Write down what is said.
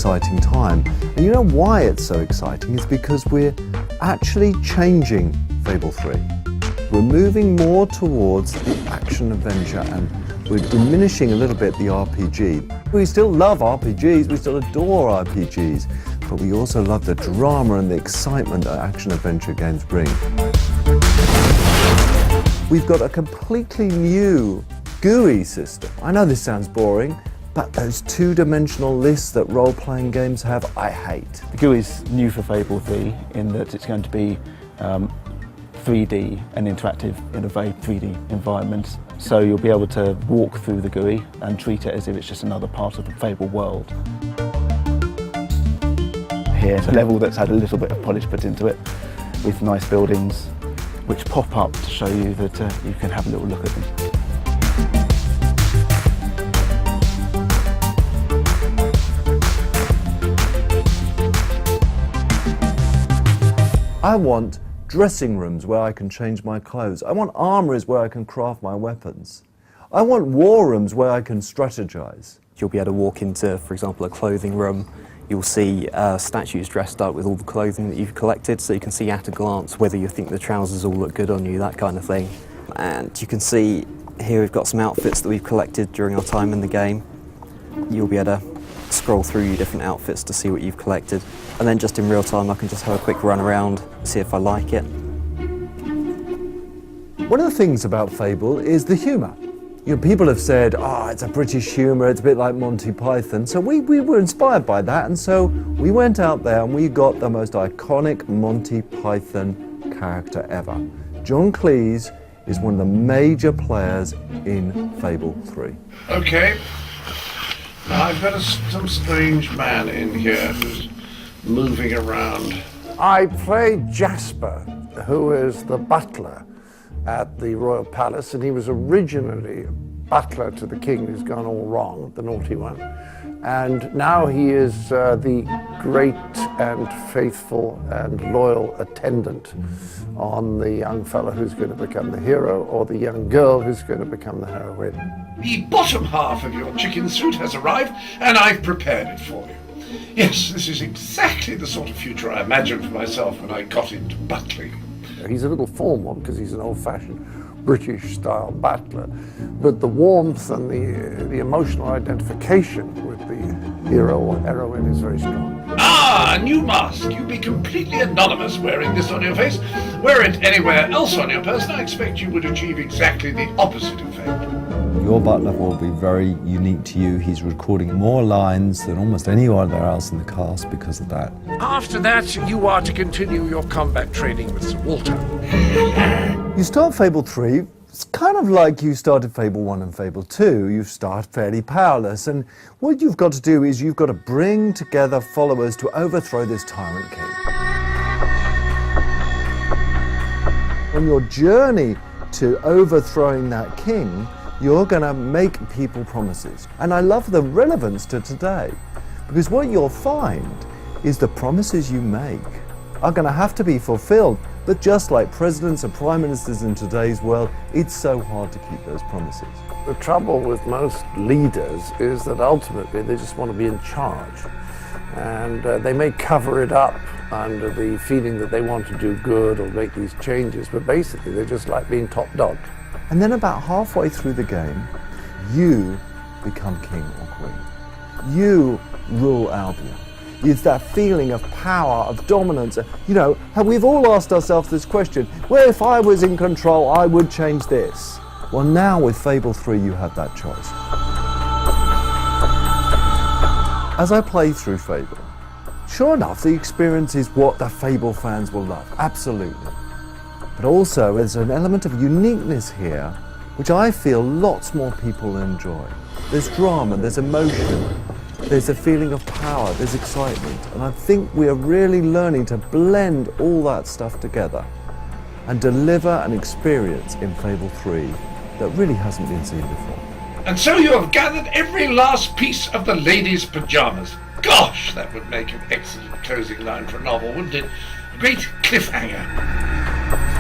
exciting time. And you know why it's so exciting? It's because we're actually changing Fable 3. We're moving more towards the action-adventure and we're diminishing a little bit the RPG. We still love RPGs, we still adore RPGs, but we also love the drama and the excitement that action-adventure games bring. We've got a completely new GUI system. I know this sounds boring, but those two-dimensional lists that role-playing games have, I hate. The GUI is new for Fable 3 in that it's going to be 3D and interactive in a very 3D environment. So you'll be able to walk through the GUI and treat it as if it's just another part of the Fable world. Here's a level that's had a little bit of polish put into it with nice buildings which pop up to show you that you can have a little look at them. I want dressing rooms where I can change my clothes. I want armories where I can craft my weapons. I want war rooms where I can strategize. You'll be able to walk into, for example, a clothing room. You'll see statues dressed up with all the clothing that you've collected, so you can see at a glance whether you think the trousers all look good on you, that kind of thing. And you can see here we've got some outfits that we've collected during our time in the game. You'll be able to scroll through your different outfits to see what you've collected. And then just in real time I can just have a quick run around, see if I like it. One of the things about Fable is the humour. You know, people have said, it's a British humour, it's a bit like Monty Python. So we were inspired by that, and so we went out there and we got the most iconic Monty Python character ever. John Cleese is one of the major players in Fable 3. Okay. Now I've got some strange man in here who's moving around. I play Jasper, who is the butler at the Royal Palace, and he was originally butler to the king who's gone all wrong, the naughty one. And now he is the great and faithful and loyal attendant on the young fellow who's going to become the hero, or the young girl who's going to become the heroine. The bottom half of your chicken suit has arrived, and I've prepared it for you. Yes, this is exactly the sort of future I imagined for myself when I got into butling. He's a little formal because he's an old-fashioned British-style butler, but the warmth and the emotional identification with the hero or heroine is very strong. Ah, a new mask. You'd be completely anonymous wearing this on your face. Wear it anywhere else on your person, I expect you would achieve exactly the opposite effect. Your butler will be very unique to you. He's recording more lines than almost anyone else in the cast because of that. After that, you are to continue your combat training with Sir Walter. You start Fable 3, it's kind of like you started Fable 1 and Fable 2. You start fairly powerless, and what you've got to do is you've got to bring together followers to overthrow this tyrant king. On your journey to overthrowing that king, you're going to make people promises. And I love the relevance to today, because what you'll find is the promises you make are going to have to be fulfilled. But just like presidents and prime ministers in today's world, it's so hard to keep those promises. The trouble with most leaders is that ultimately they just want to be in charge. And they may cover it up under the feeling that they want to do good or make these changes, but basically they just like being top dog. And then about halfway through the game, you become king or queen. You rule Albion. It's that feeling of power, of dominance. You know, we've all asked ourselves this question, well, if I was in control, I would change this. Well, now with Fable 3, you have that choice. As I play through Fable, sure enough, the experience is what the Fable fans will love, absolutely. But also, there's an element of uniqueness here, which I feel lots more people enjoy. There's drama, there's emotion, there's a feeling of power, there's excitement. And I think we are really learning to blend all that stuff together and deliver an experience in Fable 3 that really hasn't been seen before. And so you have gathered every last piece of the lady's pajamas. Gosh, that would make an excellent closing line for a novel, wouldn't it? A great cliffhanger.